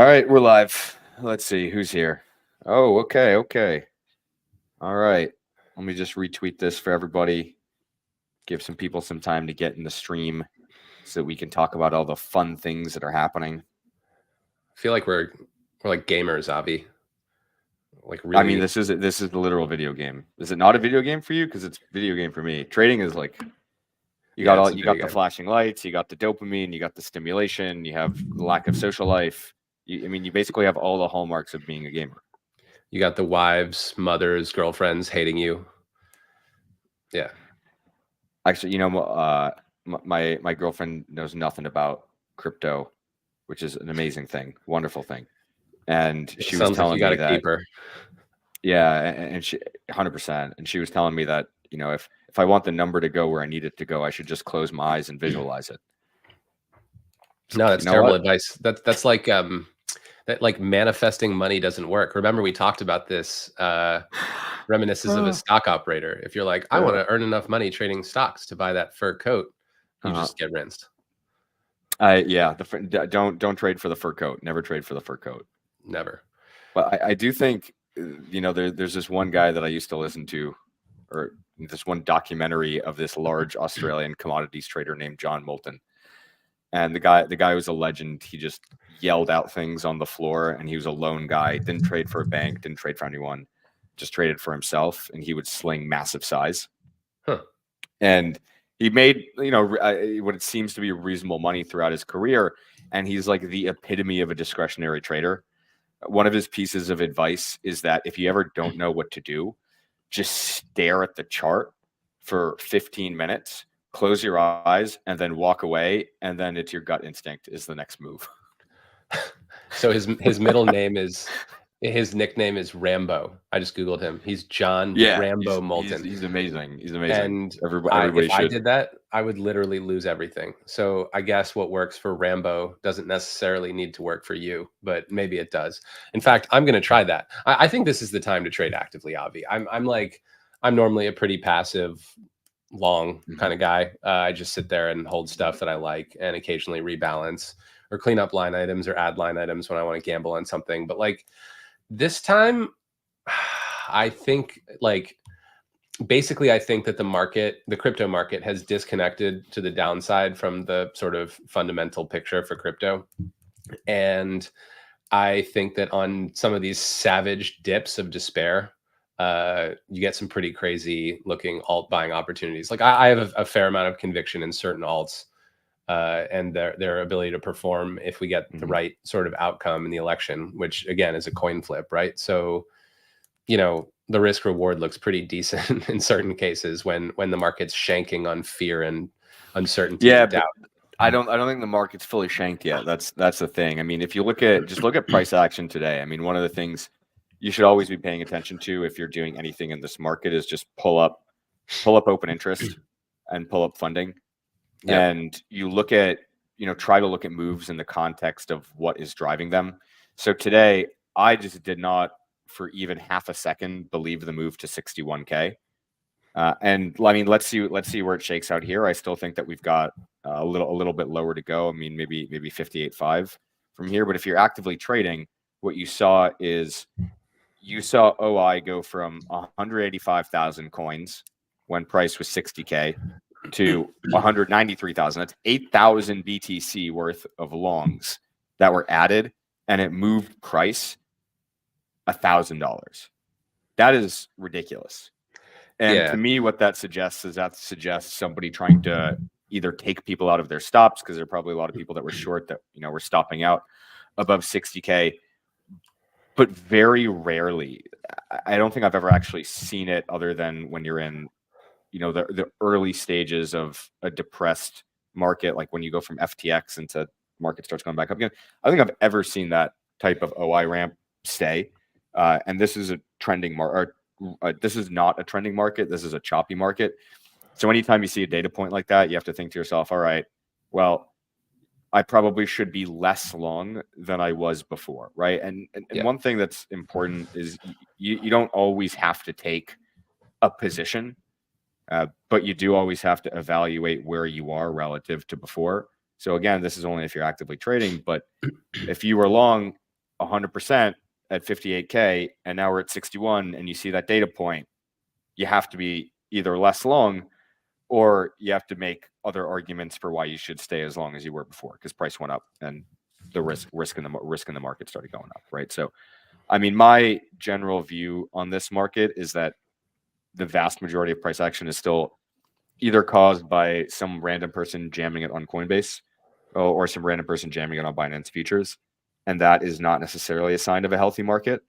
All right, we're live. Let's see who's here. Oh, okay, okay. All right. Let me just retweet this for everybody. Give some people some time to get in the stream so that we can talk about all the fun things that are happening. I feel like we're like gamers, Avi. Like really. I mean, this is the literal video game. Is it not a video game for you? Because it's a video game for me. Trading is like you got the flashing lights, you got the dopamine, you got the stimulation, you have the lack of social life. I mean, you basically have all the hallmarks of being a gamer. You got the wives, mothers, girlfriends hating you. Yeah. Actually, my girlfriend knows nothing about crypto, which is an amazing thing, wonderful thing. And she was telling me that. Keep her. Yeah, and she 100%. And she was telling me that, if I want the number to go where I need it to go, I should just close my eyes and visualize it. No, that's terrible advice. That's like that like manifesting money doesn't work. Remember, we talked about this reminiscence of a stock operator. If you're like, I want to earn enough money trading stocks to buy that fur coat, you just get rinsed. Don't trade for the fur coat. Never trade for the fur coat. Never. But I do think, there's this one guy that I used to listen to, or this one documentary of this large Australian commodities trader named John Moulton. And the guy was a legend. He just yelled out things on the floor, and he was a lone guy. Didn't trade for a bank, didn't trade for anyone, just traded for himself. And he would sling massive size. And he made, what it seems to be reasonable money throughout his career. And he's like the epitome of a discretionary trader. One of his pieces of advice is that if you ever don't know what to do, just stare at the chart for 15 minutes. Close your eyes and then walk away, and then it's your gut instinct is the next move. So his middle name is, his nickname is Rambo. I just Googled him. He's John Rambo Moulton. He's amazing. He's amazing. And if I did that, I would literally lose everything. So I guess what works for Rambo doesn't necessarily need to work for you, but maybe it does. In fact, I'm going to try that. I think this is the time to trade actively, Avi. I'm normally a pretty passive, long kind of guy. I just sit there and hold stuff that I like and occasionally rebalance or clean up line items or add line items when I want to gamble on something. But like this time, I think basically I think that the crypto market has disconnected to the downside from the sort of fundamental picture for crypto. And I think that on some of these savage dips of despair, you get some pretty crazy looking alt buying opportunities. Like I have a fair amount of conviction in certain alts and their ability to perform if we get the right sort of outcome in the election, which again is a coin flip, right? So, the risk reward looks pretty decent in certain cases when the market's shanking on fear and uncertainty. Yeah, and doubt. I don't think the market's fully shanked yet. That's the thing. I mean, if you look at price action today, I mean, one of the things you should always be paying attention to if you're doing anything in this market is just pull up open interest and pull up funding. Yeah. And you look at, try to look at moves in the context of what is driving them. So today, I just did not, for even half a second, believe the move to 61K. And I mean, let's see where it shakes out here. I still think that we've got a little bit lower to go. I mean, maybe 58.5 from here. But if you're actively trading, what you saw OI go from 185,000 coins when price was 60K to 193,000. That's 8,000 BTC worth of longs that were added, and it moved price $1,000. That is ridiculous. And to me, what that suggests is somebody trying to either take people out of their stops, because there are probably a lot of people that were short that were stopping out above 60K. But very rarely, I don't think I've ever actually seen it other than when you're in, the early stages of a depressed market, like when you go from FTX into market starts going back up again. I don't think I've ever seen that type of OI ramp stay. And this is a trending market. This is not a trending market. This is a choppy market. So anytime you see a data point like that, you have to think to yourself, all right, well, I probably should be less long than I was before, right? And one thing that's important is you don't always have to take a position, but you do always have to evaluate where you are relative to before. So again, this is only if you're actively trading, but if you were long 100% at 58K, and now we're at 61, and you see that data point, you have to be either less long, or you have to make other arguments for why you should stay as long as you were before, because price went up and the risk in the market started going up, right? So, I mean, my general view on this market is that the vast majority of price action is still either caused by some random person jamming it on Coinbase, or some random person jamming it on Binance futures, and that is not necessarily a sign of a healthy market.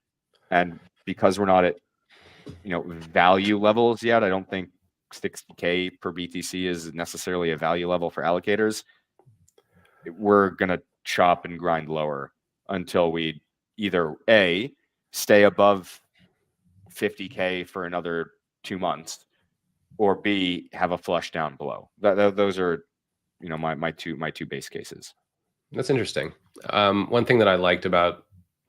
And because we're not at value levels yet, I don't think 60K per BTC is necessarily a value level for allocators. We're gonna chop and grind lower until we either A, stay above 50K for another 2 months, or B, have a flush down below. Those are my two base cases. That's interesting. One thing that I liked about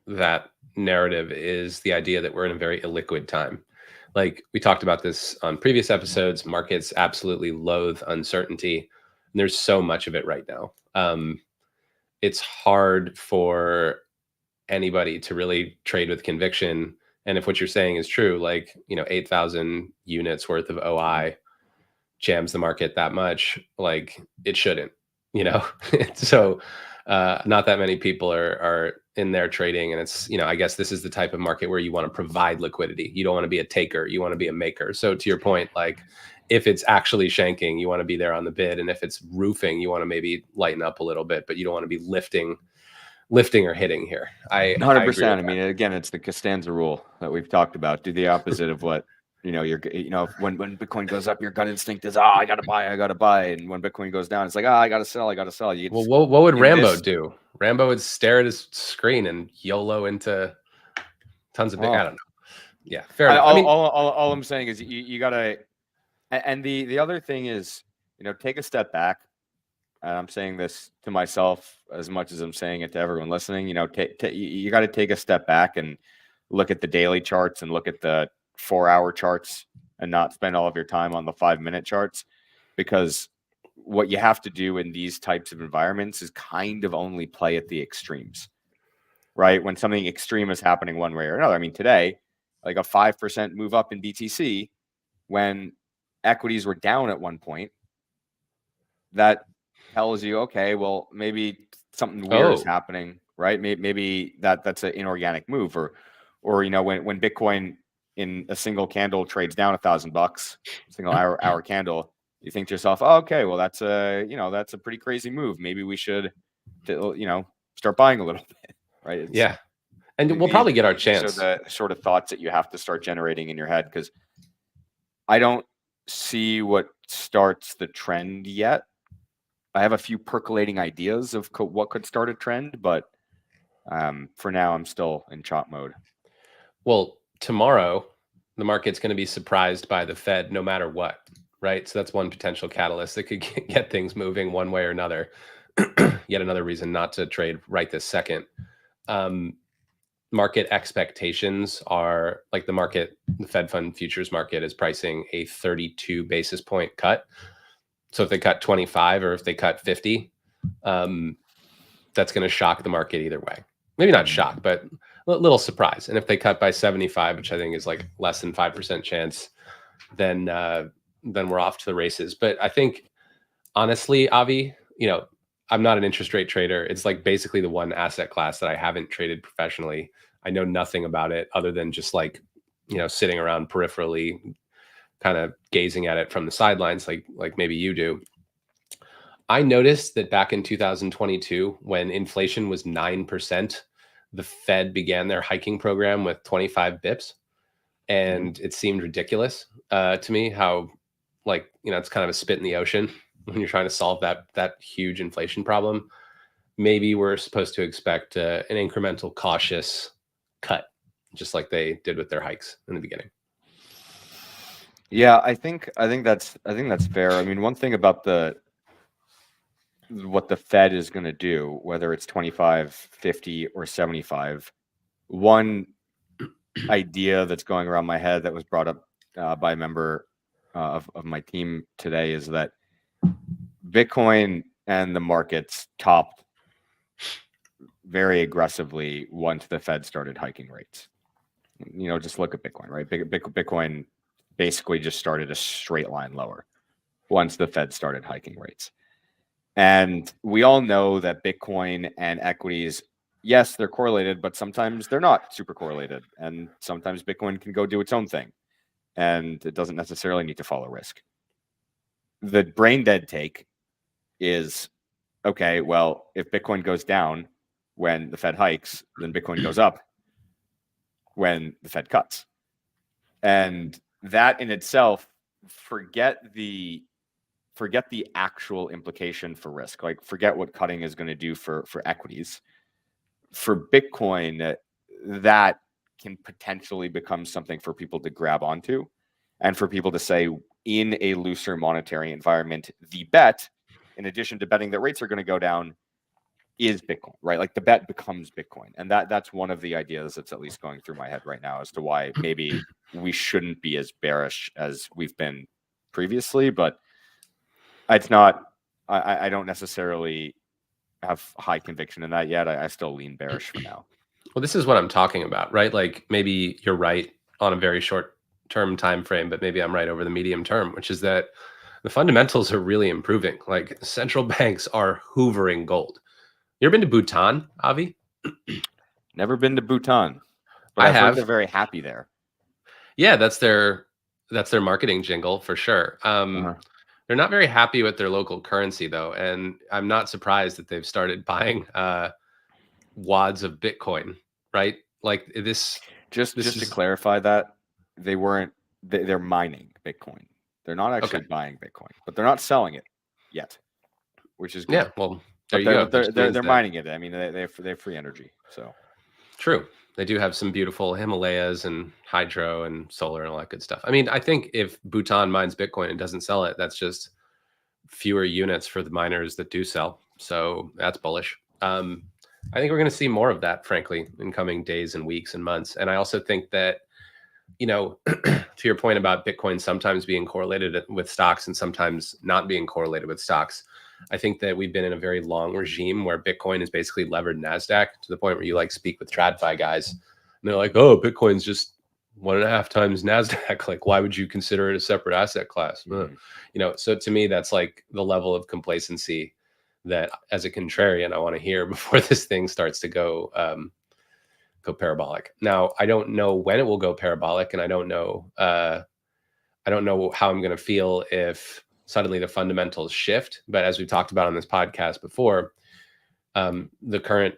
that narrative is the idea that we're in a very illiquid time. Like we talked about this on previous episodes, markets absolutely loathe uncertainty. And there's so much of it right now. It's hard for anybody to really trade with conviction. And if what you're saying is true, like, 8,000 units worth of OI jams the market that much, like it shouldn't, So not that many people are in there trading. And it's, I guess this is the type of market where you want to provide liquidity. You don't want to be a taker. You want to be a maker. So to your point, like if it's actually shanking, you want to be there on the bid. And if it's roofing, you want to maybe lighten up a little bit, but you don't want to be lifting or hitting here. 100%. I mean, again, it's the Costanza rule that we've talked about. Do the opposite of what, when Bitcoin goes up, your gut instinct is, I got to buy. And when Bitcoin goes down, it's like, I got to sell. Well, what would Rambo do? Rambo would stare at his screen and YOLO into tons of big, I don't know. Yeah, fair enough. All I'm saying is you got to, and the other thing is, take a step back. And I'm saying this to myself as much as I'm saying it to everyone listening. You got to take a step back and look at the daily charts and look at the 4-hour charts and not spend all of your time on the 5-minute charts, because what you have to do in these types of environments is kind of only play at the extremes, right? When something extreme is happening one way or another. I mean, today, like a 5% move up in BTC when equities were down at one point, that tells you, okay, well, maybe something weird is happening, right? Maybe that's an inorganic move, or when Bitcoin in a single candle trades down $1,000, single hour candle, you think to yourself, oh, okay, well, that's a pretty crazy move. Maybe we should, start buying a little bit, right? Yeah, and we'll probably get our chance. So the sort of thoughts that you have to start generating in your head, because I don't see what starts the trend yet. I have a few percolating ideas of what could start a trend, but for now, I'm still in chop mode. Well, tomorrow, the market's going to be surprised by the Fed no matter what, right? So that's one potential catalyst that could get things moving one way or another. Yet another reason not to trade right this second. Market expectations are like the Fed fund futures market is pricing a 32 basis point cut. So if they cut 25 or if they cut 50, that's going to shock the market either way. Maybe not shock, but a little surprise. And if they cut by 75, which I think is like less than 5% chance, then we're off to the races. But I think, honestly, Avi, I'm not an interest rate trader. It's like basically the one asset class that I haven't traded professionally. I know nothing about it other than just like, sitting around peripherally, kind of gazing at it from the sidelines, like maybe you do. I noticed that back in 2022, when inflation was 9%, the Fed began their hiking program with 25 bips. And it seemed ridiculous to me how, it's kind of a spit in the ocean when you're trying to solve that huge inflation problem. Maybe we're supposed to expect an incremental cautious cut, just like they did with their hikes in the beginning. Yeah, I think that's fair. I mean, one thing about what the Fed is going to do, whether it's 25, 50, or 75, one idea that's going around my head that was brought up by a member of my team today is that Bitcoin and the markets topped very aggressively once the Fed started hiking rates. Just look at Bitcoin, right? Bitcoin basically just started a straight line lower once the Fed started hiking rates. And we all know that Bitcoin and equities, yes, they're correlated, but sometimes they're not super correlated. And sometimes Bitcoin can go do its own thing, and it doesn't necessarily need to follow risk. The brain dead take is, okay, well, if Bitcoin goes down when the Fed hikes, then Bitcoin goes up when the Fed cuts. And that in itself, forget the actual implication for risk. Like, forget what cutting is going to do for equities. For Bitcoin, that can potentially become something for people to grab onto, and for people to say, in a looser monetary environment, the bet, in addition to betting that rates are going to go down, is Bitcoin, right? Like, the bet becomes Bitcoin. And that's one of the ideas that's at least going through my head right now as to why maybe we shouldn't be as bearish as we've been previously. But it's not, I don't necessarily have high conviction in that yet. I still lean bearish for now. Well, this is what I'm talking about, right? Like, maybe you're right on a very short term time frame, but maybe I'm right over the medium term, which is that the fundamentals are really improving. Like, central banks are hoovering gold. You ever been to Bhutan, Avi? Never been to Bhutan, but I've heard they're very happy there. Yeah, that's their marketing jingle for sure. They're not very happy with their local currency though, and I'm not surprised that they've started buying wads of Bitcoin, right? Like this. Just to clarify that, they're mining Bitcoin. They're not actually buying Bitcoin, but they're not selling it yet, which is good. Yeah, well, there you go. They're mining it. I mean, they have free energy, so true. They do have some beautiful Himalayas and hydro and solar and all that good stuff. I mean, I think if Bhutan mines Bitcoin and doesn't sell it, that's just fewer units for the miners that do sell. So that's bullish. I think we're going to see more of that, frankly, in coming days and weeks and months. And I also think that, to your point about Bitcoin sometimes being correlated with stocks and sometimes not being correlated with stocks, I think that we've been in a very long regime where Bitcoin is basically levered NASDAQ to the point where you speak with TradFi guys and they're like, oh, Bitcoin's just 1.5 times NASDAQ. Like, why would you consider it a separate asset class? Mm-hmm. So to me, that's like the level of complacency that as a contrarian, I want to hear before this thing starts to go parabolic. Now, I don't know when it will go parabolic, and I don't know how I'm going to feel if suddenly the fundamentals shift. But as we've talked about on this podcast before, the current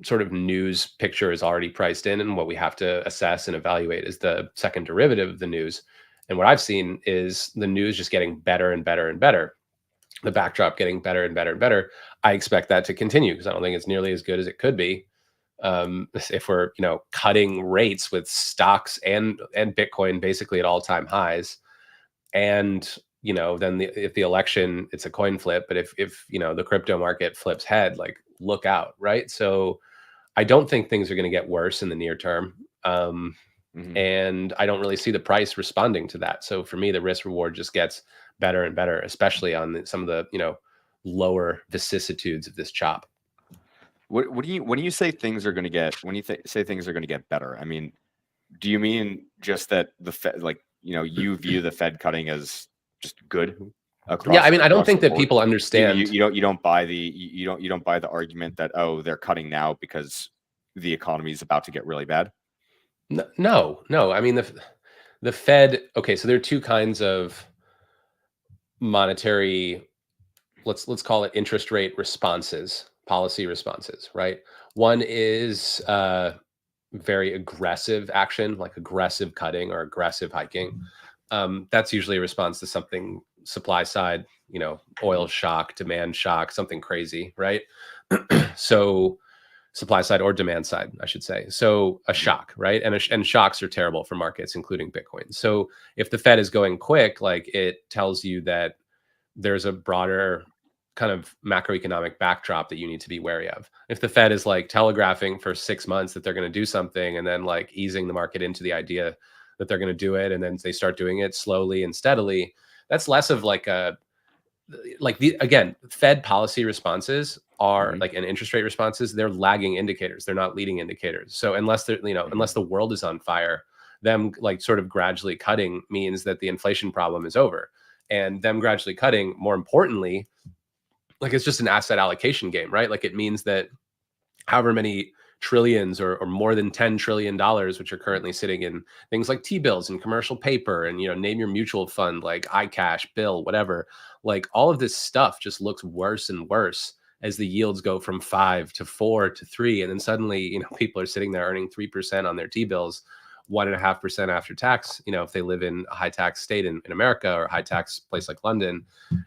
sort of news picture is already priced in, and what we have to assess and evaluate is the second derivative of the news. And what I've seen is the news just getting better and better and better. The backdrop getting better and better and better. I expect that to continue because I don't think it's nearly as good as it could be. If we're, cutting rates with stocks and Bitcoin basically at all-time highs, and then if the election, it's a coin flip, but if the crypto market flips head, like, look out, right? So I don't think things are going to get worse in the near term. And I don't really see the price responding to that. So for me, the risk reward just gets better and better, especially on some of the, lower vicissitudes of this chop. When you say things are going to get, say things are going to get better, I mean, do you mean just that the Fed, you view the Fed cutting as just good? Yeah, I mean, I don't think that people understand. You don't buy the argument that, oh, they're cutting now because the economy is about to get really bad. No. I mean, the Fed. Okay, so there are two kinds of monetary, let's call it interest rate responses, policy responses, right? One is very aggressive action, like aggressive cutting or aggressive hiking. That's usually a response to something supply side, oil shock, demand shock, something crazy, right? So supply side or demand side, I should say. So a shock, right? And shocks are terrible for markets, including Bitcoin. So if the Fed is going quick, like, it tells you that there's a broader kind of macroeconomic backdrop that you need to be wary of. If the Fed is telegraphing for 6 months that they're going to do something and then easing the market into the idea that they're going to do it, and then they start doing it slowly and steadily, that's less of again, Fed policy responses are like, and interest rate responses, they're lagging indicators. They're not leading indicators. So unless they're, unless the world is on fire, them like sort of gradually cutting means that the inflation problem is over. And them gradually cutting, more importantly, like it's just an asset allocation game, right? Like it means that however many trillions or more than $10 trillion, which are currently sitting in things like T-bills and commercial paper and, name your mutual fund, like iCash, Bill, whatever, like all of this stuff just looks worse and worse as the yields go from 5 to 4 to 3. And then suddenly, people are sitting there earning 3% on their T-bills, 1.5% after tax, if they live in a high tax state in America or a high tax place like London.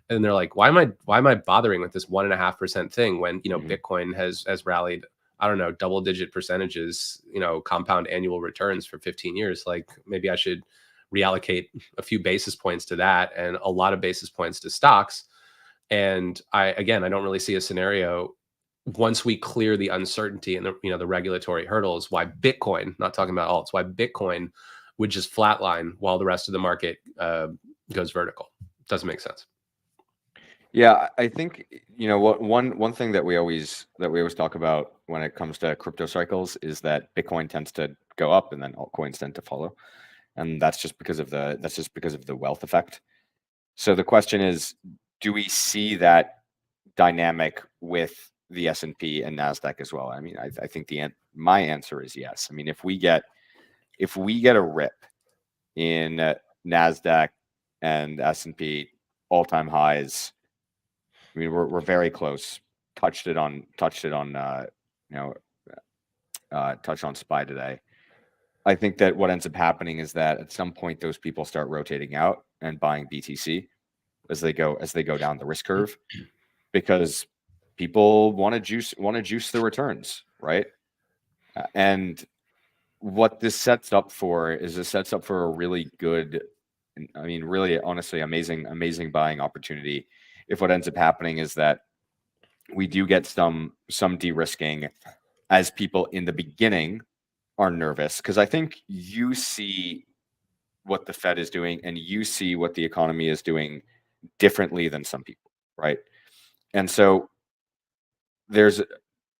And they're like, why am I bothering with this 1.5% thing when, Bitcoin has rallied, I don't know, double-digit percentages, compound annual returns for 15 years. Like maybe I should reallocate a few basis points to that and a lot of basis points to stocks. And I don't really see a scenario once we clear the uncertainty and the regulatory hurdles, why Bitcoin, not talking about alts, why Bitcoin would just flatline while the rest of the market goes vertical. Doesn't make sense. Yeah, I think one thing that we always talk about when it comes to crypto cycles is that Bitcoin tends to go up and then altcoins tend to follow, and that's just because of the wealth effect. So the question is, do we see that dynamic with the S&P and NASDAQ as well? I mean, I think my answer is yes. I mean, if we get a rip in NASDAQ and S&P all-time highs, I mean, we're very close. Touched on SPY today. I think that what ends up happening is that at some point those people start rotating out and buying BTC as they go down the risk curve, because people want to juice the returns, right? And what this sets up for is a really good, I mean, really, honestly, amazing buying opportunity. If what ends up happening is that we do get some de-risking as people in the beginning are nervous, because I think you see what the Fed is doing and you see what the economy is doing differently than some people, right? And so there's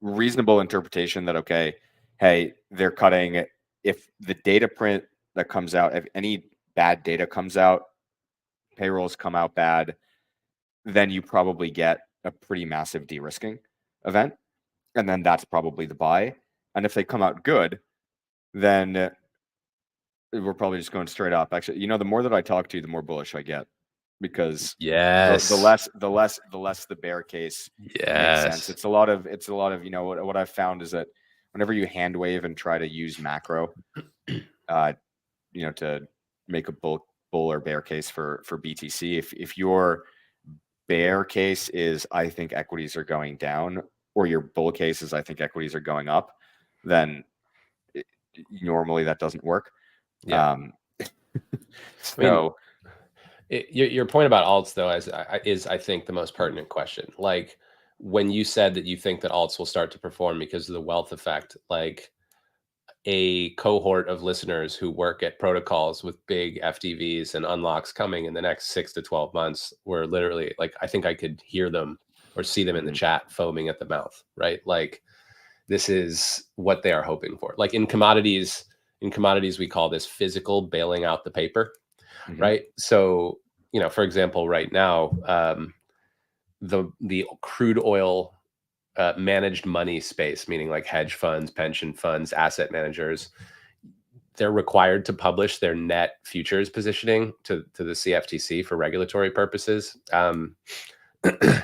reasonable interpretation that, okay, hey, they're cutting. If the data print that comes out, if any bad data comes out, payrolls come out bad, then you probably get a pretty massive de-risking event. And then that's probably the buy. And if they come out good, then we're probably just going straight up. Actually, the more that I talk to you, the more bullish I get, because the less the bear case makes sense. It's a lot of what I've found is that whenever you hand wave and try to use macro, to make a bull or bear case for BTC, if your bear case is I think equities are going down, or your bull case is I think equities are going up, then normally that doesn't work. Yeah. So your point about alts though is I think the most pertinent question. Like when you said that you think that alts will start to perform because of the wealth effect, like a cohort of listeners who work at protocols with big FDVs and unlocks coming in the next 6 to 12 months were literally like, I think I could hear them or see them in the chat foaming at the mouth, right? Like this is what they are hoping for. Like in commodities, we call this physical bailing out the paper, right? So, for example, right now, the crude oil managed money space, meaning like hedge funds, pension funds, asset managers, they're required to publish their net futures positioning to the CFTC for regulatory purposes.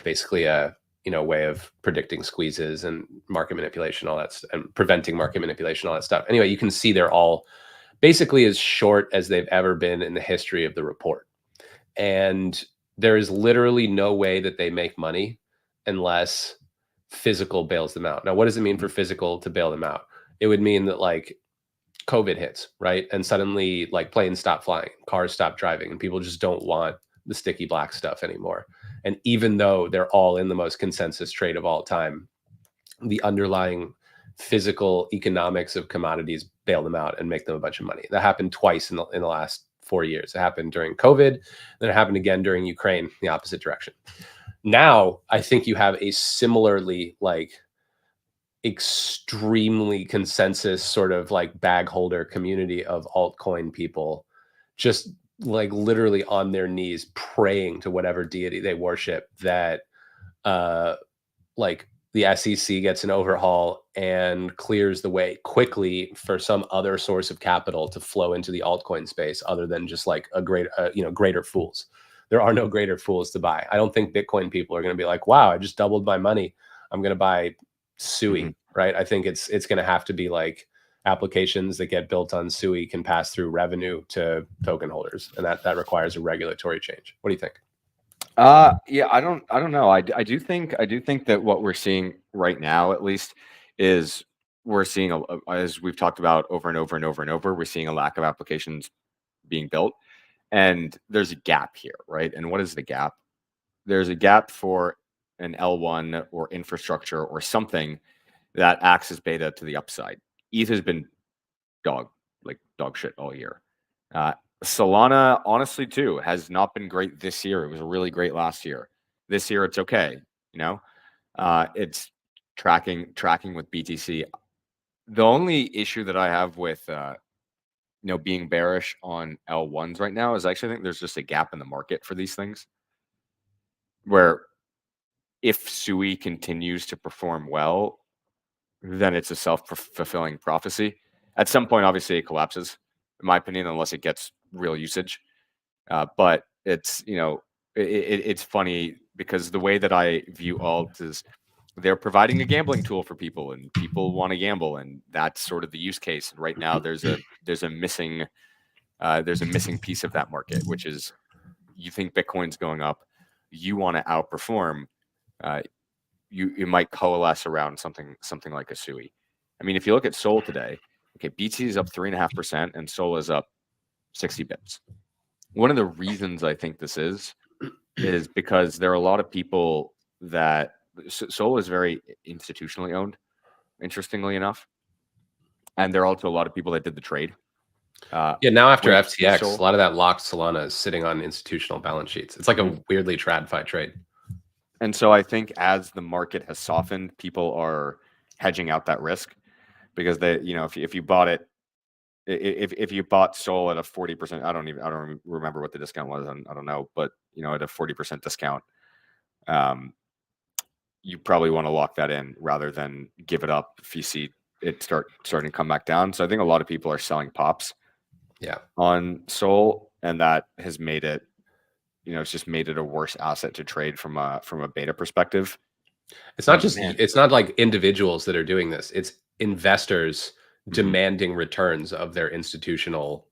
Basically a way of predicting squeezes and market manipulation, all that and preventing market manipulation, all that stuff. Anyway, you can see they're all basically as short as they've ever been in the history of the report. And there is literally no way that they make money unless physical bails them out. Now, what does it mean for physical to bail them out? It would mean that like COVID hits, right? And suddenly like planes stop flying, cars stop driving, and people just don't want the sticky black stuff anymore. And even though they're all in the most consensus trade of all time, the underlying physical economics of commodities bail them out and make them a bunch of money. That happened twice in the last 4 years. It happened during COVID, then it happened again during Ukraine, the opposite direction. Now I think you have a similarly like extremely consensus sort of like bag holder community of altcoin people just like literally on their knees praying to whatever deity they worship that like the SEC gets an overhaul and clears the way quickly for some other source of capital to flow into the altcoin space other than just like a greater fools. There are no greater fools to buy. I don't think Bitcoin people are going to be like, wow, I just doubled my money, I'm going to buy SUI, right? I think it's going to have to be like applications that get built on SUI can pass through revenue to token holders, and that requires a regulatory change. What do you think? Yeah, I don't know. I do think that what we're seeing right now, at least, is we're seeing as we've talked about over and over and over and over, we're seeing a lack of applications being built, and there's a gap here, right? And what is the gap? There's a gap for an L1 or infrastructure or something that acts as beta to the upside. ETH has been dog shit all year. Solana, honestly, too, has not been great this year. It was really great last year. This year, it's okay. It's tracking with BTC. The only issue that I have with being bearish on L1s right now is I actually think there's just a gap in the market for these things, where if SUI continues to perform well, then it's a self-fulfilling prophecy. At some point, obviously, it collapses, in my opinion, unless it gets real usage. But it's it's funny because the way that I view alt is they're providing a gambling tool for people, and people want to gamble, and that's sort of the use case. And right now, there's a missing piece of that market, which is you think Bitcoin's going up, you want to outperform. You might coalesce around something like a SUI. I mean, if you look at Sol today, okay, BT is up 3.5% and Sol is up 60 bips. One of the reasons I think this is because there are a lot of people that Sol is very institutionally owned, interestingly enough, and there are also a lot of people that did the trade. Yeah, now after FTX, a lot of that locked Solana is sitting on institutional balance sheets. It's like a weirdly TradFi trade. And so I think as the market has softened, people are hedging out that risk because they, if you bought it, if you bought Sol at a 40%, I don't remember what the discount was. I don't know, but at a 40% discount, you probably want to lock that in rather than give it up if you see it starting to come back down. So I think a lot of people are selling pops, on Sol, and that has made it, it's just made it a worse asset to trade from a beta perspective. It's not it's not like individuals that are doing this. It's investors demanding returns of their institutional,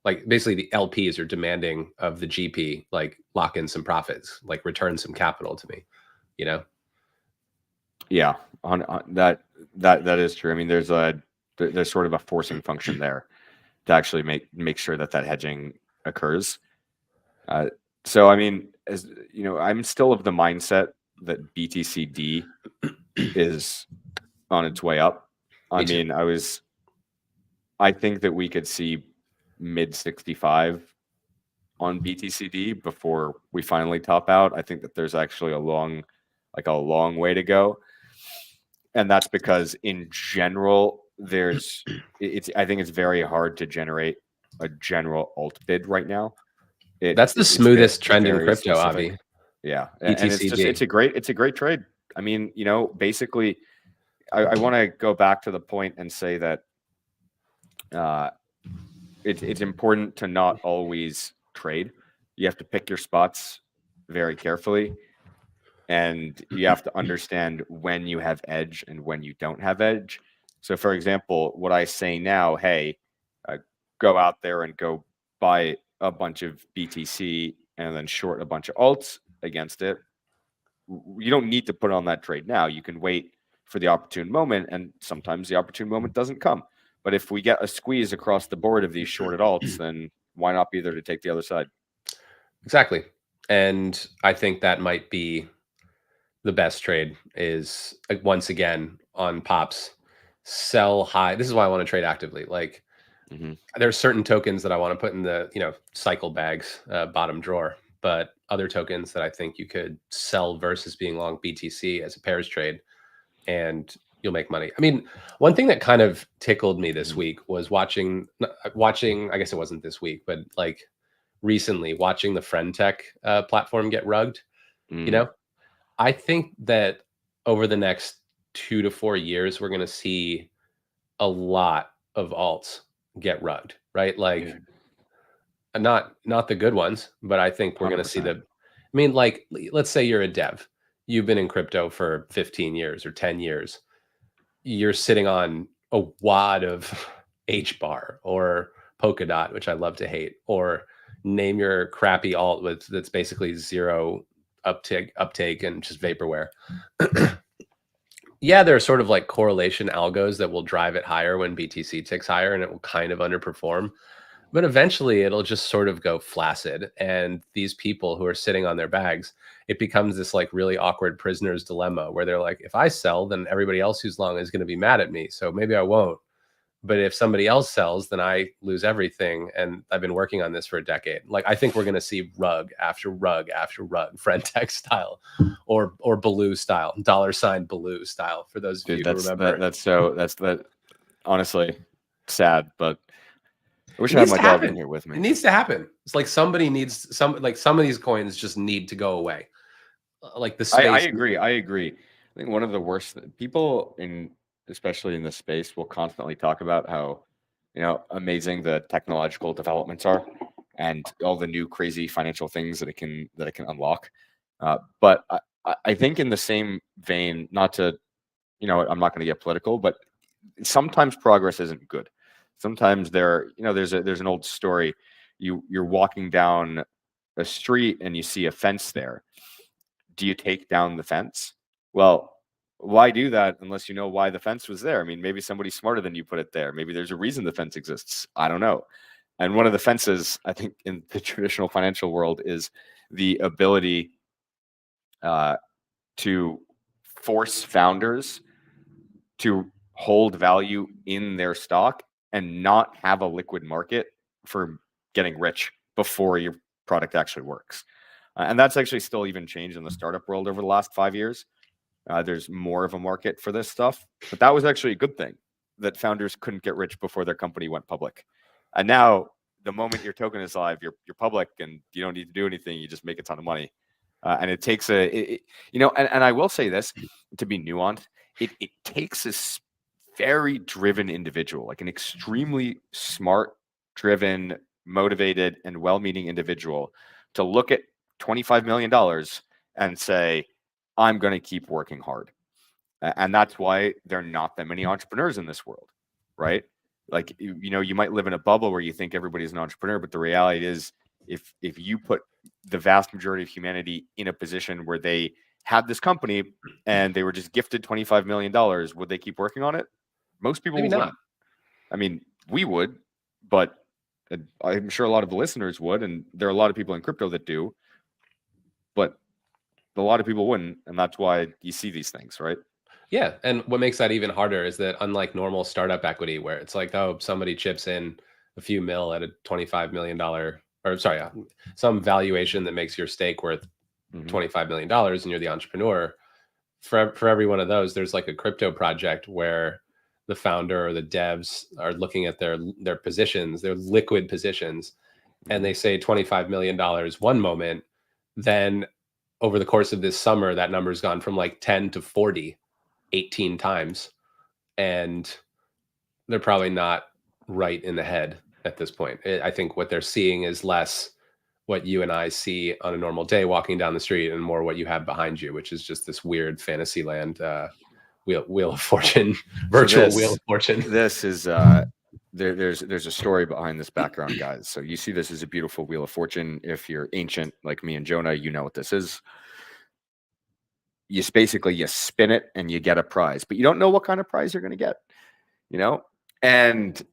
like basically the LPs are demanding of the GP, like lock in some profits, like return some capital to me, Yeah, that is true. I mean, there's sort of a forcing function there to actually make sure that hedging occurs. So, I mean, as I'm still of the mindset that BTCD is on its way up. I mean, I think that we could see mid 65 on BTCD before we finally top out. I think that there's actually a long way to go. And that's because in general, I think it's very hard to generate a general alt bid right now. That's the smoothest trend in crypto, Avi. Yeah, and it's a great trade. I mean, basically, I want to go back to the point and say that it's important to not always trade. You have to pick your spots very carefully, and you have to understand when you have edge and when you don't have edge. So, for example, what I say now, hey, go out there and go buy a bunch of BTC and then short a bunch of alts against it. You don't need to put on that trade now. You can wait for the opportune moment, and sometimes the opportune moment doesn't come. But if we get a squeeze across the board of these shorted alts, then why not be there to take the other side? Exactly. And I think that might be the best trade is, like, once again on pops, sell high. This is why I want to trade actively. Like, there's certain tokens that I want to put in the cycle bags, bottom drawer, but other tokens that I think you could sell versus being long BTC as a pairs trade, and you'll make money. I mean, one thing that kind of tickled me this week was watching, I guess it wasn't this week, but like recently watching the Friend Tech platform get rugged. You know, I think that over the next 2 to 4 years, we're going to see a lot of alts get rugged, right? Like not the good ones, but I think we're going to see I mean, like, let's say you're a dev, you've been in crypto for 15 years or 10 years. You're sitting on a wad of HBAR or Polkadot, which I love to hate, or name your crappy alt that's basically zero uptake and just vaporware. Yeah, there are sort of like correlation algos that will drive it higher when BTC ticks higher, and it will kind of underperform. But eventually it'll just sort of go flaccid. And these people who are sitting on their bags, it becomes this like really awkward prisoner's dilemma where they're like, if I sell, then everybody else who's long is going to be mad at me. So maybe I won't. But if somebody else sells, then I lose everything. And I've been working on this for a decade. Like, I think we're going to see rug after rug after rug, Friend Tech style, or Baloo style, $Baloo style. For those of you who remember, that's honestly sad, but I wish I had my dog in here with me. It needs to happen. It's like somebody needs some of these coins just need to go away. Like the space. I agree. I think one of the worst people especially in this space will constantly talk about how, amazing the technological developments are and all the new crazy financial things that it can unlock. But I think in the same vein, not to, I'm not going to get political, but sometimes progress isn't good. Sometimes there's an old story. You're walking down a street and you see a fence there. Do you take down the fence? Well, why do that unless you know why the fence was there? I mean, maybe somebody smarter than you put it there. Maybe there's a reason the fence exists. I don't know. And one of the fences, I think, in the traditional financial world is the ability to force founders to hold value in their stock and not have a liquid market for getting rich before your product actually works. And that's actually still even changed in the startup world over the last 5 years. There's more of a market for this stuff, but that was actually a good thing that founders couldn't get rich before their company went public. And now the moment your token is live, you're public and you don't need to do anything. You just make a ton of money. And it takes and I will say this to be nuanced. It takes this very driven individual, like an extremely smart, driven, motivated, and well-meaning individual to look at $25 million and say, I'm going to keep working hard. And that's why there are not that many entrepreneurs in this world, right? Like, you might live in a bubble where you think everybody's an entrepreneur, but the reality is if you put the vast majority of humanity in a position where they had this company and they were just gifted $25 million, would they keep working on it? Most people wouldn't. Not. I mean, we would, but I'm sure a lot of the listeners would, and there are a lot of people in crypto that do, but a lot of people wouldn't, and that's why you see these things, right? Yeah, and what makes that even harder is that unlike normal startup equity, where it's like, oh, somebody chips in a few mil at a $25 million, or sorry, some valuation that makes your stake worth $25 million, and you're the entrepreneur. For every one of those, there's like a crypto project where the founder or the devs are looking at their positions, their liquid positions, and they say $25 million one moment, then over the course of this summer, that number's gone from like 10 to 40, 18 times. And they're probably not right in the head at this point. I think what they're seeing is less what you and I see on a normal day walking down the street and more what you have behind you, which is just this weird fantasy land, wheel of fortune, virtual wheel of fortune. This is there's a story behind this background, guys. So you see this as a beautiful wheel of fortune. If you're ancient like me and Jonah, you know what this is. You spin it and you get a prize, but you don't know what kind of prize you're going to get, And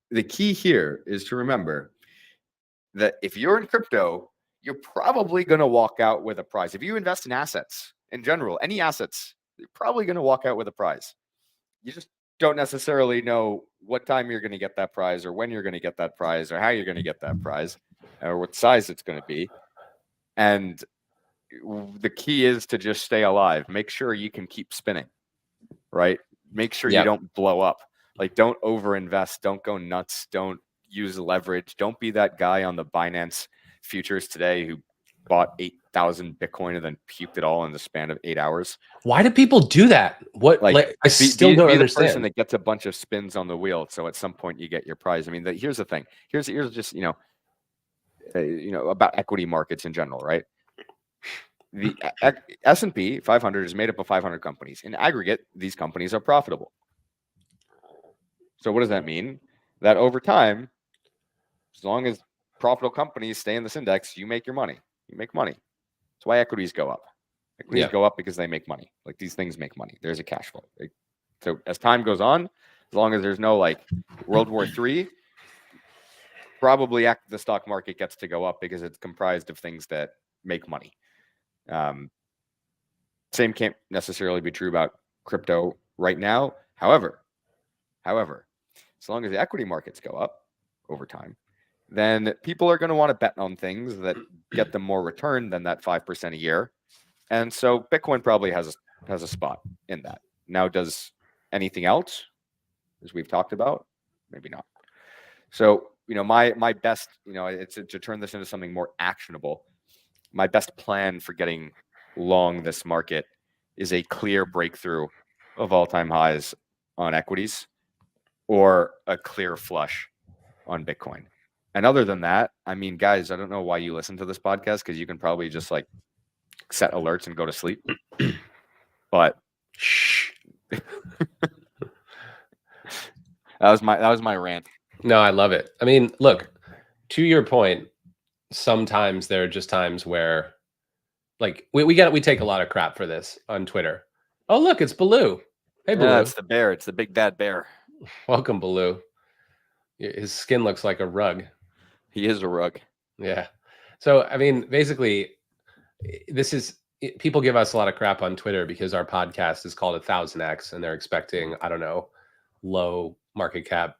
the key here is to remember that if you're in crypto, you're probably going to walk out with a prize. If you invest in assets in general, any assets, you're probably going to walk out with a prize. You just don't necessarily know what time you're going to get that prize or when you're going to get that prize or how you're going to get that prize or what size it's going to be. And the key is to just stay alive. Make sure you can keep spinning, right? Make sure you don't blow up. Like, don't overinvest. Don't go nuts. Don't use leverage. Don't be that guy on the Binance futures today who bought 8,000 Bitcoin and then puked it all in the span of 8 hours. Why do people do that? What? Like I still don't understand. The person that gets a bunch of spins on the wheel, so at some point you get your prize. I mean, here's the thing. Here's just about equity markets in general, right? The S&P 500 is made up of 500 companies. In aggregate, these companies are profitable. So what does that mean? That over time, as long as profitable companies stay in this index, you make your money. You make money. That's why equities go up. Equities go up because they make money. Like, these things make money. There's a cash flow. So as time goes on, as long as there's no like World War III, probably the stock market gets to go up because it's comprised of things that make money. Same can't necessarily be true about crypto right now. However, as long as the equity markets go up over time, then people are going to want to bet on things that get them more return than that 5% a year. And so Bitcoin probably has a spot in that. Now, does anything else, as we've talked about? Maybe not. So, my best, it's to turn this into something more actionable. My best plan for getting long this market is a clear breakthrough of all-time highs on equities or a clear flush on Bitcoin. And other than that, I mean, guys, I don't know why you listen to this podcast, because you can probably just like set alerts and go to sleep. But shh. that was my rant. No, I love it. I mean, look, to your point, sometimes there are just times where, like, we take a lot of crap for this on Twitter. Oh, look, it's Baloo. Hey, Baloo. Yeah, it's the bear. It's the big bad bear. Welcome, Baloo. His skin looks like a rug. He is a rug. Yeah. So, I mean, basically, people give us a lot of crap on Twitter because our podcast is called 1000X, and they're expecting, I don't know, low market cap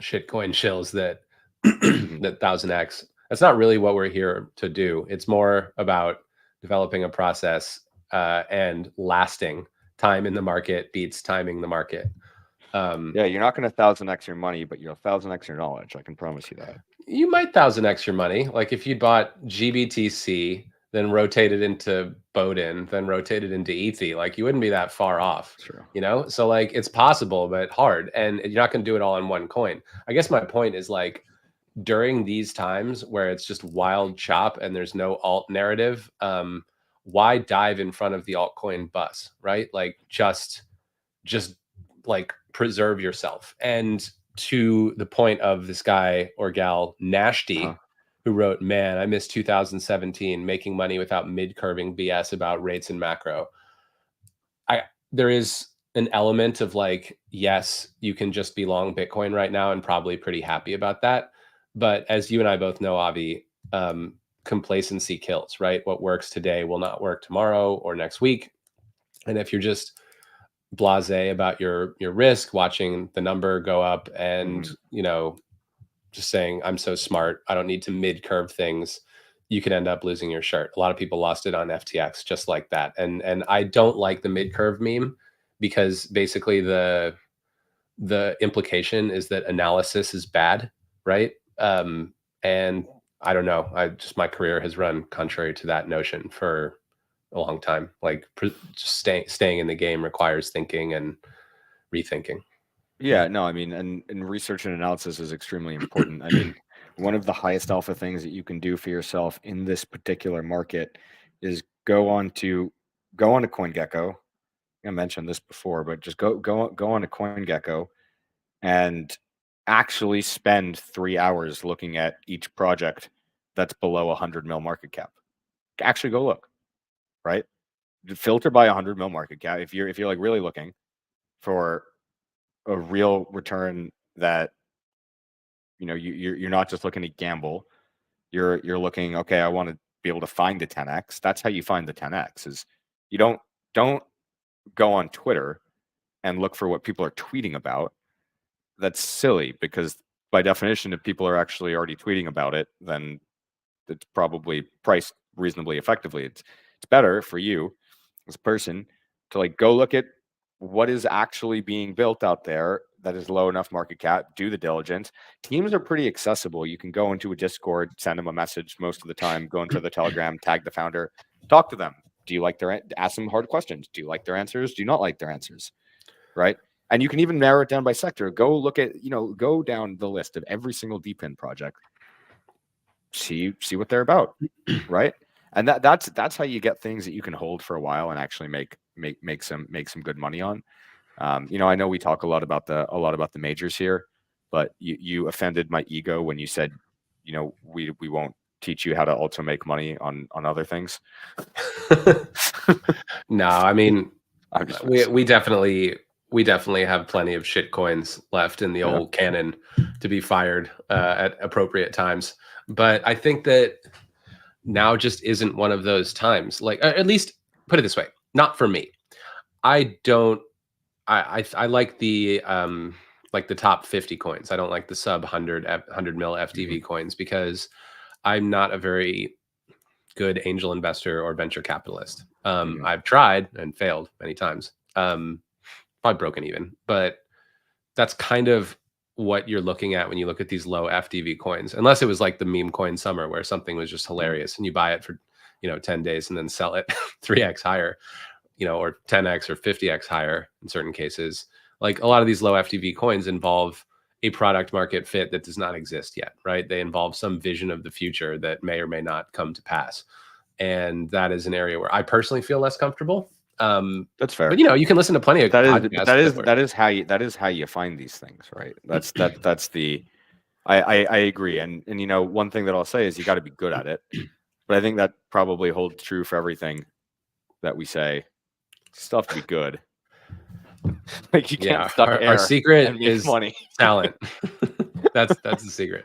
shitcoin shills that 1000X. That's not really what we're here to do. It's more about developing a process and lasting. Time in the market beats timing the market. You're not going to 1000X your money, but you'll 1000X your knowledge. I can promise you that. You might 1000X your money. Like, if you bought GBTC, then rotated into Bodin, then rotated into Ethi, like, you wouldn't be that far off. True. So like, it's possible, but hard, and you're not going to do it all in one coin. I guess my point is, like, during these times where it's just wild chop and there's no alt narrative, why dive in front of the altcoin bus, right? Like, just like, preserve yourself. And to the point of this guy or gal, Nashty, who wrote, "Man, I miss 2017, making money without mid-curving BS about rates and macro." There is an element of, like, yes, you can just be long Bitcoin right now and probably pretty happy about that. But as you and I both know, Avi, complacency kills, right? What works today will not work tomorrow or next week. And if you're just blasé about your risk, watching the number go up and, just saying, I'm so smart, I don't need to mid-curve things, you could end up losing your shirt. A lot of people lost it on FTX just like that. And I don't like the mid-curve meme, because basically the implication is that analysis is bad, right? And I don't know. My career has run contrary to that notion for a long time. Like, just staying in the game requires thinking and rethinking. Yeah, no, I mean, and research and analysis is extremely important. I mean, one of the highest alpha things that you can do for yourself in this particular market is go on to CoinGecko. I mentioned this before, but just go on to CoinGecko and actually spend 3 hours looking at each project that's below 100 mil market cap. Actually go look, right? Filter by 100 mil market cap. If you're like really looking for a real return that, you're not just looking to gamble, you're looking, okay, I want to be able to find the 10x. That's how you find the 10x. Is you don't go on Twitter and look for what people are tweeting about. That's silly, because by definition, if people are actually already tweeting about it, then it's probably priced reasonably effectively. It's better for you as a person to like go look at what is actually being built out there that is low enough market cap, do the diligence. Teams are pretty accessible. You can go into a Discord, send them a message most of the time, go into the Telegram, tag the founder, talk to them. Do you like ask them hard questions? Do you like their answers? Do you not like their answers? Right. And you can even narrow it down by sector. Go look at, go down the list of every single DePIN project. See what they're about. Right. And that's how you get things that you can hold for a while and actually make some good money on. I know we talk a lot about the majors here, but you offended my ego when you said, we won't teach you how to also make money on other things. No, I mean, we definitely have plenty of shit coins left in the old cannon to be fired at appropriate times. But I think that now just isn't one of those times. Like, at least put it this way, not for me. I like the top 50 coins. I don't like the sub 100 mil FTV coins because I'm not a very good angel investor or venture capitalist. I've tried and failed many times. Probably broken even, but that's kind of what you're looking at when you look at these low FTV coins, unless it was like the meme coin summer where something was just hilarious and you buy it for, 10 days and then sell it 3x higher, or 10x or 50x higher in certain cases. Like a lot of these low FTV coins involve a product market fit that does not exist yet, right? They involve some vision of the future that may or may not come to pass. And that is an area where I personally feel less comfortable. That's fair. But you can listen to plenty of podcasts. That is how you find these things, right? That's the I agree. And one thing that I'll say is you got to be good at it. But I think that probably holds true for everything that we say. You still have to be good. Like you can't stuff air. Our secret is money. Talent. That's the secret.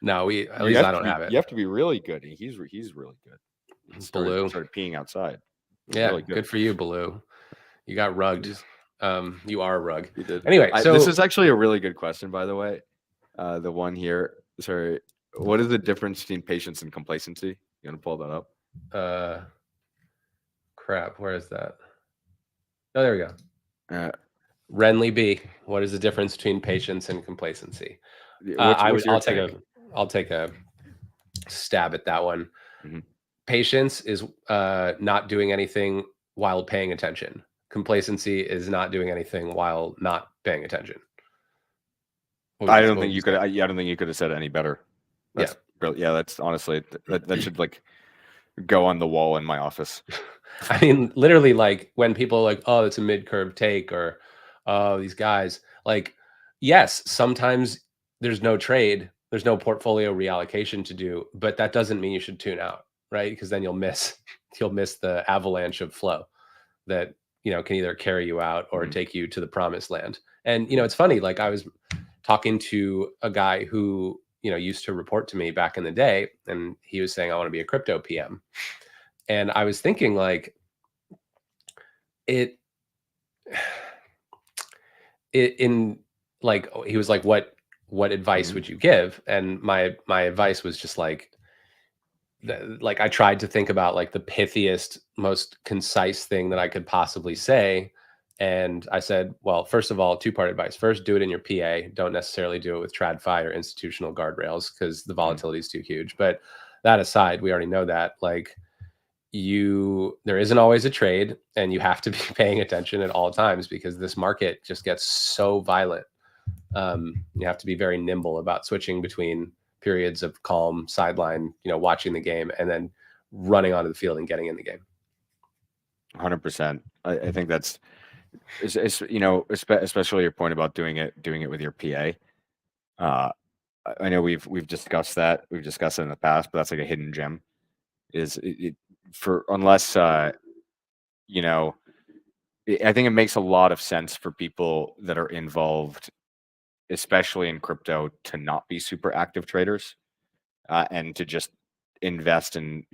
No, at least I don't have it. You have to be really good. He's really good. He started peeing outside. Yeah, really good for you, Baloo. You got rugged. You are a rug. You did. Anyway, so this is actually a really good question, by the way. The one here. Sorry, what is the difference between patience and complacency? You want to pull that up? Crap. Where is that? Oh, there we go. Renly B. What is the difference between patience and complacency? I'll take a stab at that one. Mm-hmm. Patience is not doing anything while paying attention. Complacency is not doing anything while not paying attention. I don't think you could have said it any better. That's that's honestly that should like go on the wall in my office. I mean, literally, like when people are like, "Oh, it's a mid-curve take," or "Oh, these guys," like, yes, sometimes there's no trade, there's no portfolio reallocation to do, but that doesn't mean you should tune out, right? Because then you'll miss the avalanche of flow that can either carry you out or take you to the promised land. And it's funny, like I was talking to a guy who used to report to me back in the day, and he was saying, I want to be a crypto PM. And I was thinking like he was like, what advice would you give? And my advice was just like I tried to think about like the pithiest, most concise thing that I could possibly say. And I said, well, first of all, two-part advice. First, do it in your PA. Don't necessarily do it with TradFi or institutional guardrails because the volatility is too huge. But that aside, we already know that like there isn't always a trade, and you have to be paying attention at all times because this market just gets so violent. You have to be very nimble about switching between periods of calm, sideline, watching the game, and then running onto the field and getting in the game. 100%. I think that's, especially your point about doing it with your PA. I know we've discussed that. We've discussed it in the past, but that's like a hidden gem. Unless I think it makes a lot of sense for people that are involved, especially in crypto, to not be super active traders and to just invest in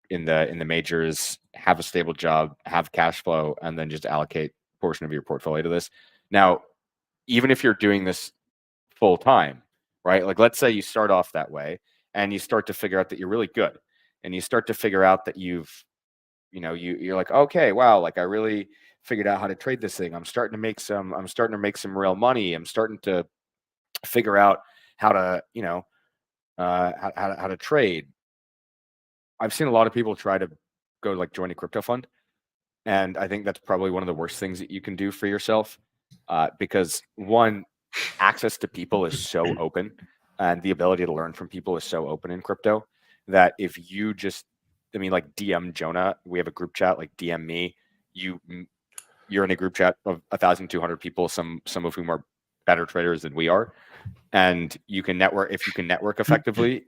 the majors, have a stable job, have cash flow, and then just allocate a portion of your portfolio to this. Now, even if you're doing this full time, right? Like let's say you start off that way and you start to figure out that you're really good and you start to figure out that you're like, okay, wow, like I really figured out how to trade this thing. I'm starting to make some real money. I'm starting to figure out how to, how to trade. I've seen a lot of people try to go like join a crypto fund. And I think that's probably one of the worst things that you can do for yourself, because one, access to people is so open, and the ability to learn from people is so open in crypto that if you just, like DM Jonah, we have a group chat, like DM me, you're in a group chat of 1,200 people, some of whom are better traders than we are, and you can network. If you can network effectively,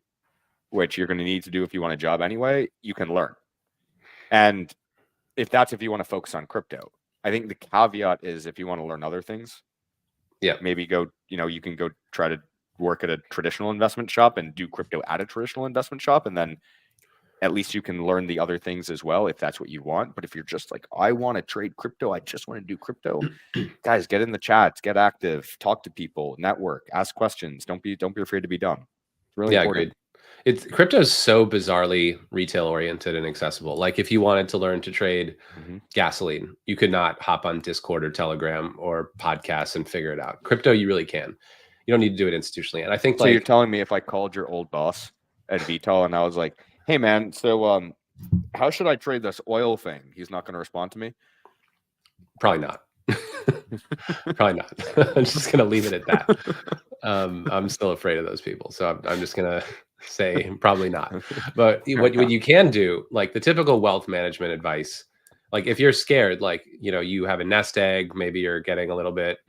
which you're going to need to do if you want a job anyway, you can learn. And if you want to focus on crypto, I think the caveat is if you want to learn other things, maybe go, you can go try to work at a traditional investment shop and do crypto at a traditional investment shop. And then at least you can learn the other things as well, if that's what you want. But if you're just like, I want to trade crypto, I just want to do crypto, guys, get in the chats, get active, talk to people, network, ask questions. Don't be afraid to be dumb. It's really important. Agreed. Crypto is so bizarrely retail oriented and accessible. Like if you wanted to learn to trade gasoline, you could not hop on Discord or Telegram or podcasts and figure it out. Crypto, you really can. You don't need to do it institutionally. And I think so you're telling me if I called your old boss at Vitol and I was like, hey man, so how should I trade this oil thing? He's not going to respond to me? Probably not. Probably not. I'm just going to leave it at that. I'm still afraid of those people. So I'm just going to say probably not. But what you can do, like the typical wealth management advice, like if you're scared, like, you have a nest egg, maybe you're getting a little bit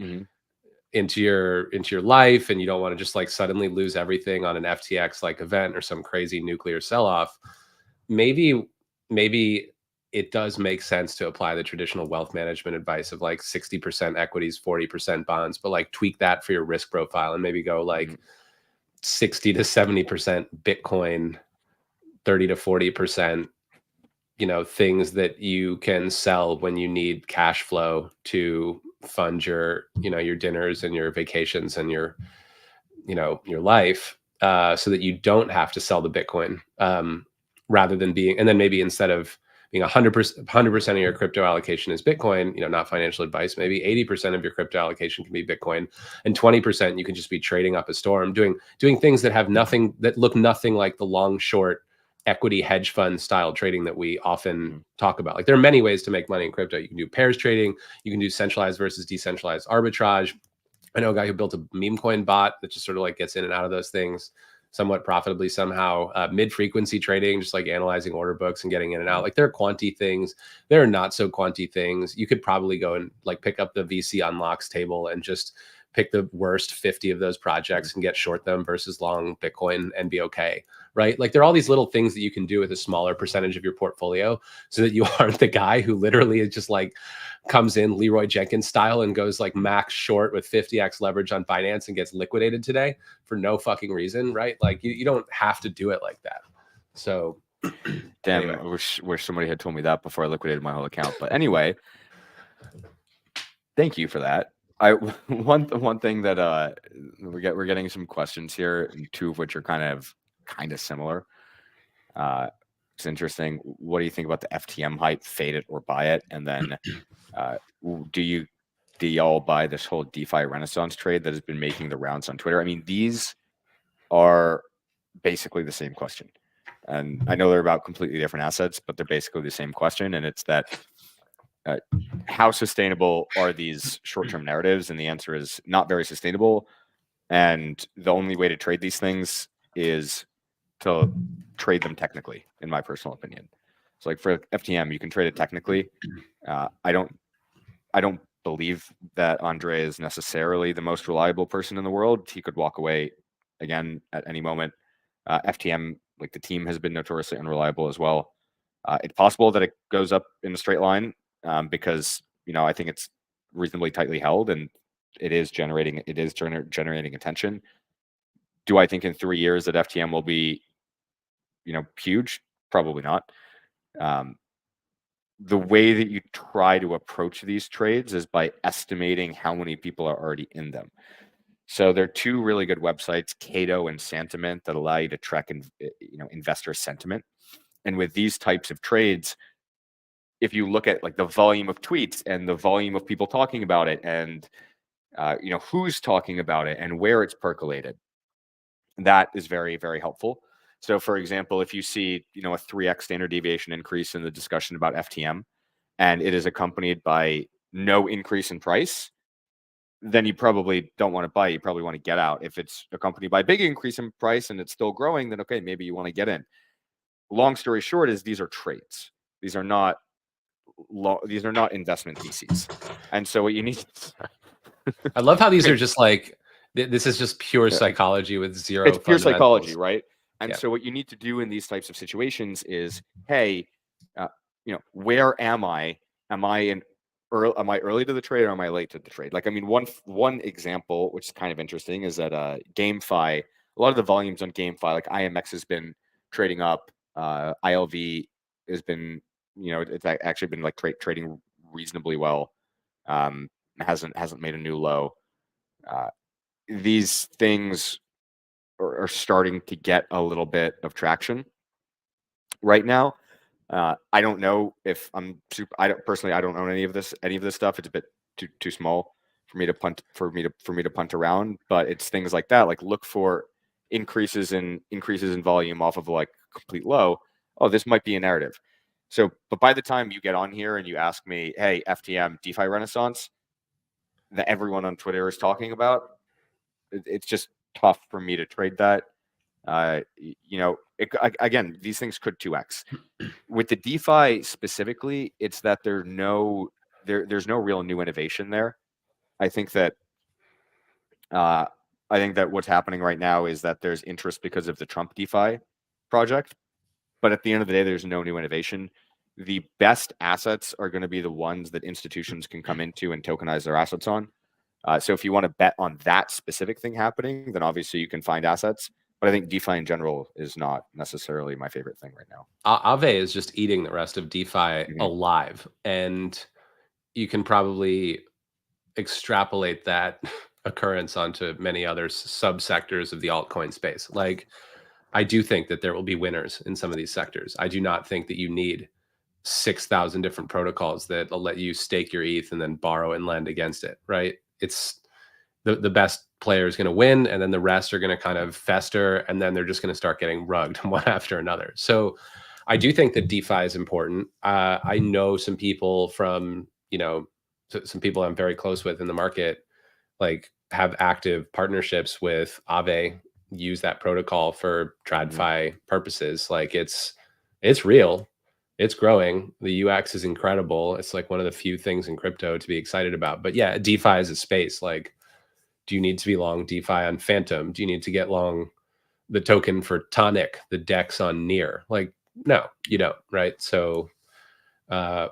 into your life and you don't want to just like suddenly lose everything on an FTX like event or some crazy nuclear sell-off, maybe it does make sense to apply the traditional wealth management advice of like 60% equities, 40% bonds, but like tweak that for your risk profile and maybe go like 60 to 70% Bitcoin, 30 to 40%, things that you can sell when you need cash flow to fund your dinners and your vacations and your life, so that you don't have to sell the Bitcoin, rather than and then maybe instead of being 100% of your crypto allocation is Bitcoin, not financial advice, maybe 80% of your crypto allocation can be Bitcoin, and 20% you can just be trading up a storm, doing things that look nothing like the long short equity hedge fund style trading that we often talk about. Like there are many ways to make money in crypto. You can do pairs trading, you can do centralized versus decentralized arbitrage. I know a guy who built a meme coin bot that just sort of like gets in and out of those things somewhat profitably somehow. Mid-frequency trading, just like analyzing order books and getting in and out. Like there are quantity things, there are not so quantity things. You could probably go and like pick up the VC unlocks table and just pick the worst 50 of those projects and get short them versus long Bitcoin and be okay, right? Like there are all these little things that you can do with a smaller percentage of your portfolio so that you aren't the guy who literally is just like comes in Leroy Jenkins style and goes like max short with 50x leverage on Binance and gets liquidated today for no fucking reason, right? Like you don't have to do it like that. So damn, anyway. I wish somebody had told me that before I liquidated my whole account. But anyway, thank you for that. One thing that we're getting some questions here, and two of which are kind of similar. It's interesting. What do you think about the FTM hype? Fade it or buy it? And then do y'all buy this whole DeFi Renaissance trade that has been making the rounds on Twitter? I mean, these are basically the same question, and I know they're about completely different assets, but they're basically the same question, and it's that. How sustainable are these short-term narratives? And the answer is not very sustainable. And the only way to trade these things is to trade them technically, in my personal opinion. So like for FTM, you can trade it technically. I don't believe that Andre is necessarily the most reliable person in the world. He could walk away again at any moment. FTM, like the team, has been notoriously unreliable as well. It's possible that it goes up in a straight line, because I think it's reasonably tightly held and it is generating attention. Do I think in 3 years that FTM will be huge? Probably not. The way that you try to approach these trades is by estimating how many people are already in them. So there are two really good websites, Cato and Sentiment, that allow you to track investor sentiment. And with these types of trades, if you look at like the volume of tweets and the volume of people talking about it, and who's talking about it and where it's percolated, that is very, very helpful. So for example, if you see, a 3x standard deviation increase in the discussion about FTM, and it is accompanied by no increase in price, then you probably don't want to buy. You probably want to get out. If it's accompanied by a big increase in price and it's still growing, then okay, maybe you want to get in. Long story short is these are trades. These are not investment theses. And so what you need I love how these are just like, this is just pure psychology with zero. It's pure psychology, right? And so what you need to do in these types of situations is, hey, where am I? Am I early to the trade, or am I late to the trade? Like, I mean, one example, which is kind of interesting, is that GameFi, a lot of the volumes on GameFi, like IMX has been trading up, ILV has been, it's actually been like trading reasonably well. Hasn't made a new low. These things are starting to get a little bit of traction right now. I don't know if I'm super. I don't own any of this stuff. It's a bit too small for me to punt around. But it's things like that. Like, look for increases in volume off of like complete low. Oh, this might be a narrative. So, but by the time you get on here and you ask me, hey, FTM DeFi Renaissance, that everyone on Twitter is talking about, it's just tough for me to trade that. Again, these things could 2x. With the DeFi specifically, it's that there's no real new innovation there. I think that what's happening right now is that there's interest because of the Trump DeFi project, but at the end of the day, there's no new innovation. The best assets are going to be the ones that institutions can come into and tokenize their assets on. So if you want to bet on that specific thing happening, then obviously you can find assets. But I think DeFi in general is not necessarily my favorite thing right now. Aave is just eating the rest of DeFi alive. And you can probably extrapolate that occurrence onto many other subsectors of the altcoin space. Like, I do think that there will be winners in some of these sectors. I do not think that you need 6,000 different protocols that will let you stake your ETH and then borrow and lend against it, right? It's the best player is going to win, and then the rest are going to kind of fester, and then they're just going to start getting rugged one after another. So I do think that DeFi is important. I know some people from, some people I'm very close with in the market, like, have active partnerships with Aave, use that protocol for TradFi purposes. Like, it's real. It's growing. The UX is incredible. It's like one of the few things in crypto to be excited about. But yeah, DeFi is a space. Like, do you need to be long DeFi on Phantom? Do you need to get long the token for Tonic, the DEX on Near? Like, no, you don't, right? So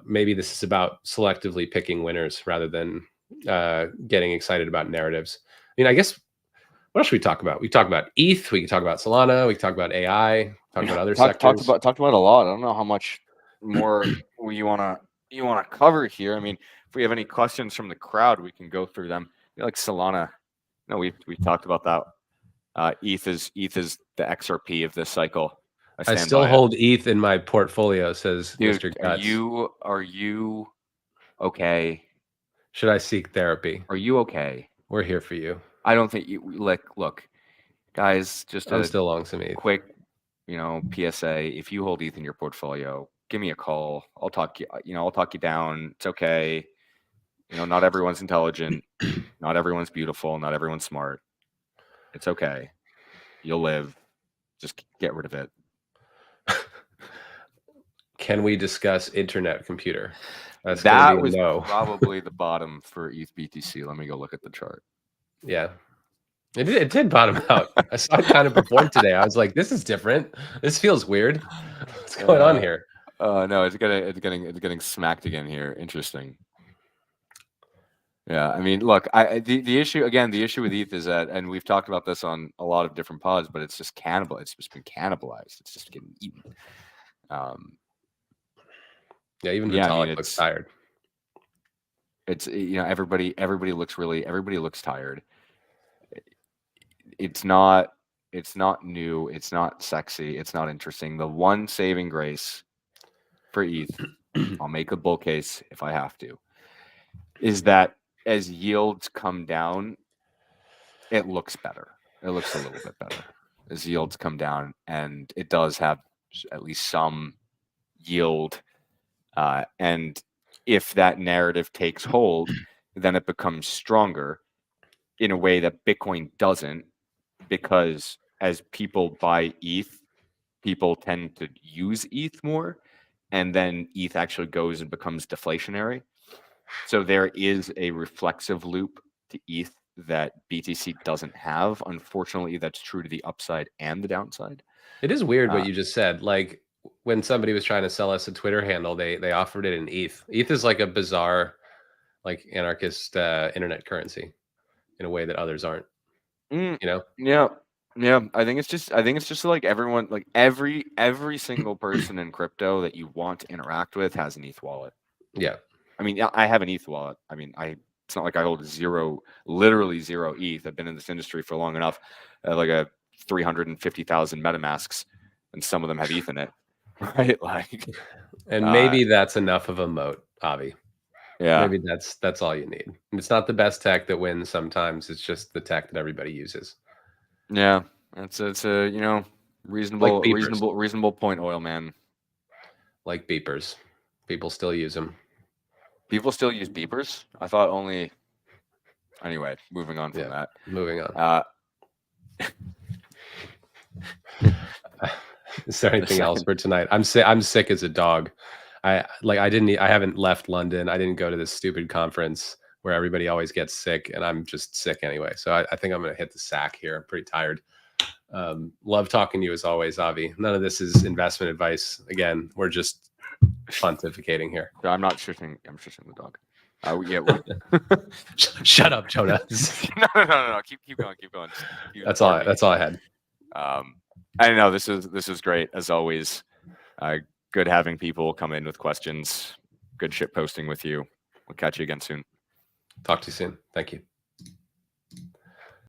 maybe this is about selectively picking winners rather than getting excited about narratives. I mean, I guess, what else should we talk about? We talk about ETH. We can talk about Solana. We can talk about AI. Talk about other sectors. Talked about a lot. I don't know how much more you want to cover here. I mean, if we have any questions from the crowd, we can go through them. Like Solana, we talked about that. ETH is the XRP of this cycle. I still hold ETH in my portfolio, says Mr. Guts. Are you okay? Should I seek therapy? Are you okay? We're here for you. I don't think you look, guys. I'm still long some ETH. Quick, PSA. If you hold ETH in your portfolio, give me a call. I'll talk you. I'll talk you down. It's okay. Not everyone's intelligent. Not everyone's beautiful. Not everyone's smart. It's okay. You'll live. Just get rid of it. Can we discuss internet computer? That was probably the bottom for ETH BTC. Let me go look at the chart. Yeah. It did bottom out. I saw it kind of perform today. I was like, this is different. This feels weird. What's going on here? No, it's getting smacked again here. Interesting. Yeah, I mean, look, the issue with ETH is that, and we've talked about this on a lot of different pods, but it's just it's just been cannibalized. It's just getting eaten. Even Vitalik looks tired. It's everybody looks tired. It's not It's not new. It's not sexy. It's not interesting. The one saving grace for ETH, I'll make a bull case if I have to, is that as yields come down, it looks better. It looks a little bit better as yields come down, and it does have at least some yield. And if that narrative takes hold, then it becomes stronger in a way that Bitcoin doesn't, because as people buy ETH, people tend to use ETH more, and then ETH actually goes and becomes deflationary. So there is a reflexive loop to ETH that BTC doesn't have. Unfortunately, that's true to the upside and the downside. It is weird what you just said. Like when somebody was trying to sell us a Twitter handle, they offered it in ETH. ETH is like a bizarre, like anarchist internet currency in a way that others aren't. You know? Yeah. I think it's just like everyone, like every single person in crypto that you want to interact with has an ETH wallet. Yeah. I mean, I have an ETH wallet. I mean, it's not like I hold literally zero ETH. I've been in this industry for long enough. Like a 350,000 MetaMasks, and some of them have ETH in it, right? Like, and maybe that's enough of a moat, Avi. Yeah, maybe that's all you need. It's not the best tech that wins. Sometimes it's just the tech that everybody uses. Yeah, it's a reasonable point, oil man. Like beepers, people still use them. People still use beepers? I thought only. Anyway, moving on from that. Moving on. Is there anything else for tonight? I'm sick as a dog. I haven't left London. I didn't go to this stupid conference where everybody always gets sick, and I'm just sick anyway. So I think I'm going to hit the sack here. I'm pretty tired. Love talking to you as always, Avi. None of this is investment advice. Again, we're just pontificating here. I'm not shushing. I'm shushing the dog. Shut up, Jonah. No. Keep going. That's all I had. I don't know. This is great as always. Good having people come in with questions. Good shit posting with you. We'll catch you again soon. Talk to you soon. Thank you.